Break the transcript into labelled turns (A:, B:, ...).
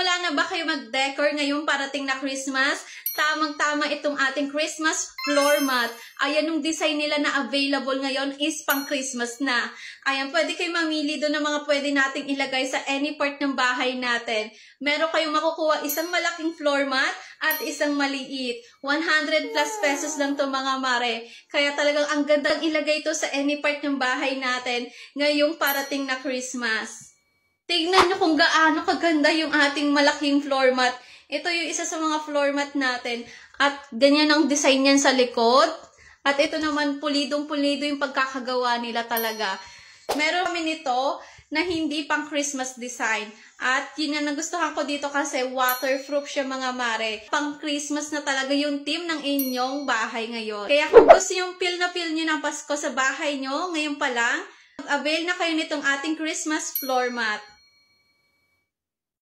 A: Nagsisimula na ba kayo mag-decor ngayong parating na Christmas? Tamang-tama itong ating Christmas floor mat. Ayan, yung design nila na available ngayon is pang Christmas na. Ayan, pwede kayo mamili doon ng mga pwede nating ilagay sa any part ng bahay natin. Meron kayong makukuha isang malaking floor mat at isang maliit. 100 plus pesos lang to mga mare. Kaya talagang ang gandang ilagay to sa any part ng bahay natin ngayong parating na Christmas. Tignan nyo kung gaano kaganda yung ating malaking floor mat. Ito yung isa sa mga floor mat natin. At ganyan ang design niyan sa likod. At ito naman, pulidong-pulido yung pagkakagawa nila talaga. Meron kami nito na hindi pang Christmas design. At yun nga nagustuhan ko dito kasi waterproof siya mga mare. Pang Christmas na talaga yung theme ng inyong bahay ngayon. Kaya kung gusto yung feel na feel nyo ng Pasko sa bahay nyo, ngayon pa lang, mag-avail na kayo nitong ating Christmas floor mat.